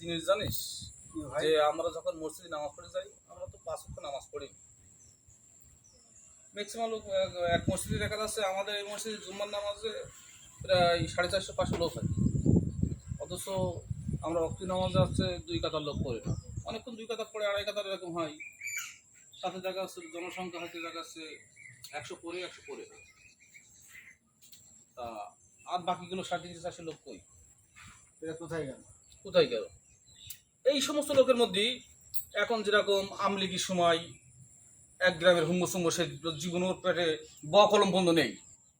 জিনিস জানিস যে আমরা যখন মসজিদে নামাজ পড়ে যাই আমরা তো 5 ওয়াক্ত নামাজ পড়ি। ম্যাক্সিমাম লোক এক মসজিদে দেখা যাচ্ছে আমাদের এই মসজিদে জুম্মার নামাজে প্রায় 450-500 লোক হয়, অথচ আমরা ওয়াক্তি নামাজে হচ্ছে 2 কাতার লোক পড়ে না, অনেকক্ষণ 2 কাতার পড়ে 2.5 কাতার এরকম হয়। তাতে দেখা যাচ্ছে জনসংখ্যা হয়তো দেখা যাচ্ছে 100 পড়ে না। তা আর বাকিগুলো 350-400 লোক কই, এটা কোথায় গেল? এই সমস্ত লোকের মধ্যেই এখন যেরকম আমলিগির সময় এক গ্রামের হুম্মসুম্ম সে জীবনের পেটে ব কলম বন্ধ নেই,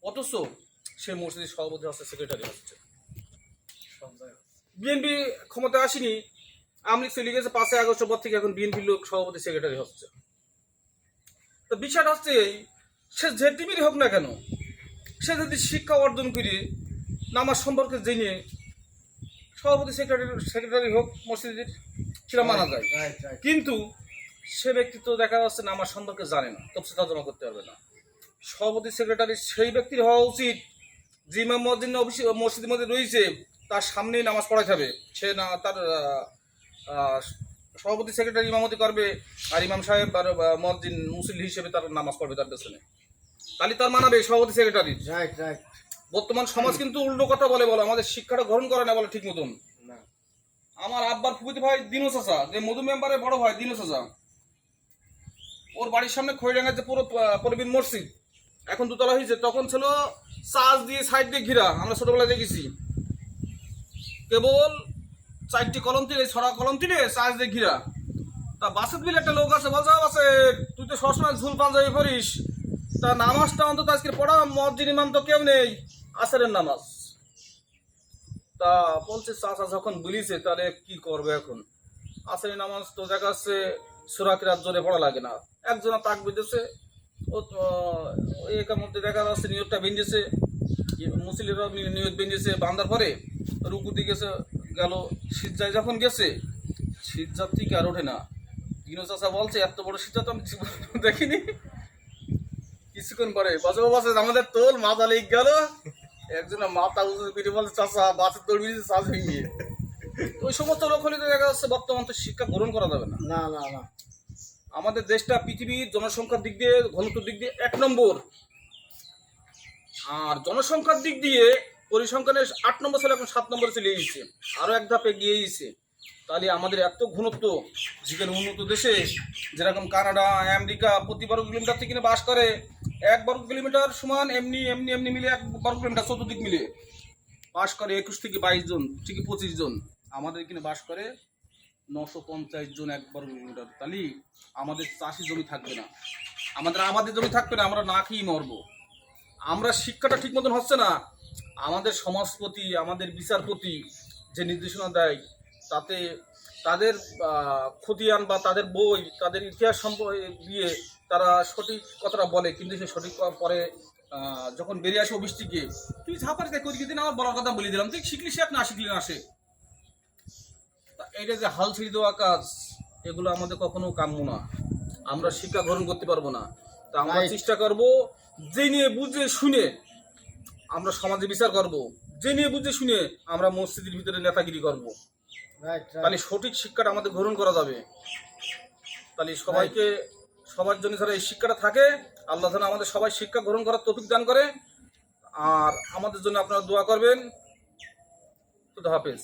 অথচ সে মসজিদের সভাপতি হচ্ছে, সেক্রেটারি হচ্ছে। বিএনপি ক্ষমতায় আসেনি, আমলিগ চলে গেছে 5 আগস্টের পর থেকে এখন বিএনপির লোক সভাপতি সেক্রেটারি হচ্ছে। তো বিষয়টা হচ্ছে সে যে টিভির হোক না কেন, সে যদি শিক্ষা অর্জন করে নামাজ সম্পর্কে জেনে সভাপতি সেক্রেটারি হোক মসজিদের, সেটা মানা যায়। কিন্তু সে ব্যক্তি তো দেখা যাচ্ছে নামাজ সম্পর্কে জানে না, তফসিল তর্জমা করতে পারবে না। সভাপতি সেক্রেটারি সেই ব্যক্তির হওয়া উচিত যে ইমাম মুয়াজ্জিন মসজিদের মধ্যে রয়েছে তার সামনেই নামাজ পড়াতে হবে। সে না তার সভাপতি সেক্রেটারি ইমামতি করবে আর ইমাম সাহেব আর মুয়াজ্জিন মুসল্লি হিসেবে তার নামাজ পড়বে তার পেছনে, তাহলে তার মানাবে সভাপতি সেক্রেটারি। বর্তমান সমাজ কিন্তু উল্টো কথা বলে, আমাদের শিক্ষাটা গ্রহণ করে না বলে ঠিক মতন। আমার আব্বার ফুফুতি ভাই দিনু চাচা, যে মধু মেম্বারের বড় ভাই দিনু চাচা, ওর বাড়ির সামনে খৈডাঙ্গার যে পুরো পরবিন মসজিদ এখন 2 তলা হয়েছে, তখন ছিল চাষ দিয়ে সাইড দিয়ে ঘিরা। আমরা ছোটবেলায় দেখেছি কেবল 4টি কলম তিলে, 6টা কলম তিলে চাষ দিয়ে ঘিরা। তা বাসের বিল একটা লোক আছে, বলছে বাসে তুই তো সবসময় ঝুল পাঞ্জাবি পড়িস, তা নামাজটা অন্তত আজকে পড়া, মুয়াজ্জিন ইমাম তো কেউ নেই, আসরের নামাজ। তা বলছে চাচা যখন বলিছে তাহলে কি করবে এখন, আসরের নামাজ তো দেখা যাচ্ছে সূরা কিরাত জোরে পড়া লাগে না, একজনা তাক বেঁধেছে, ও এর মধ্যে দেখা যাচ্ছে নিয়তটা বেঁধেছে, মুসলিমরা নিয়ত বেঁধেছে, বাঁধার পরে রুকুতে গেছে, গেল সিজদায় যখন গেছে, সিজদার থেকে আর ওঠে না। দিনু চাচা বলছে এত বড় সিজদা তো আমি জীবনে দেখিনি। কিছুক্ষণ পরে বাসে আমাদের তোল মাথা লেগে গেল, একজনের মাথা উঁচু করে বলছে চাচা বাসে তোল বেরিয়েছে চাষ ভেঙে। ওই সমস্ত লোক হলে তো দেখা যাচ্ছে বর্তমান তো শিক্ষা গ্রহণ করা যাবে না। না আমাদের দেশটা পৃথিবীর জনসংখ্যার দিক দিয়ে, ঘনত্বের দিক দিয়ে 1 নম্বর, আর জনসংখ্যার দিক দিয়ে পরিসংখ্যানের 8 নম্বর ছিল, এখন 7 নম্বরে চলে গিয়েছে, আরো এক ধাপ এগিয়ে গিয়েছে। তাহলে আমাদের এত ঘনত্ব, যেখানে উন্নত দেশে যেরকম কানাডা, আমেরিকা প্রতি বর্গ কিলোমিটার থেকে বাস করে 1 বর্গ কিলোমিটার সমান এমনি এমনি এমনি মিলে 1 বর্গ কিলোমিটার চতুর্দিক মিলে বাস করে 21 থেকে 22 জন থেকে 25 জন। আমাদের এখানে বাস করে 950 জন 1 বর্গ কিলোমিটার। তাহলে আমাদের চাষি জমি থাকবে না, আমাদের জমি থাকবে না, আমরা না খেয়ে মরবো। আমরা শিক্ষাটা ঠিক মতন হচ্ছে না, আমাদের সমাজপতি, আমাদের বিচারপতি যে নির্দেশনা দেয় তাতে তাদের খতিয়ান বা তাদের বই, তাদের ইতিহাস দিয়ে তারা সঠিক কথাটা বলে, কিন্তু সে সঠিক পরে যখন বেরিয়ে আসে অফিস থেকে, তুই ঝাপার করিয়ে দিন, আমার বলার কথা বলে দিলাম, তুই শিখলি শেখ, না শিখলি না সে। এইটা যে হাল ছেড়ে দেওয়া কাজ, এগুলো আমাদের কখনো কাম্য না, আমরা শিক্ষা গ্রহণ করতে পারবো না। তা আমরা চেষ্টা করব জেনে বুঝে শুনে আমরা সমাজে বিচার করব, জেনে বুঝে শুনে আমরা মসজিদের ভিতরে নেতাগিরি করব, তাহলে সঠিক শিক্ষাটা আমাদের গ্রহণ করা যাবে। তাহলে সবার জন্য যারা এই শিক্ষাটা থাকে, আল্লাহ যেন আমাদের সবাই শিক্ষা গ্রহণ করার তৌফিক দান করে। আর আমাদের জন্য আপনারা দোয়া করবেন। খুদা হাফেজ।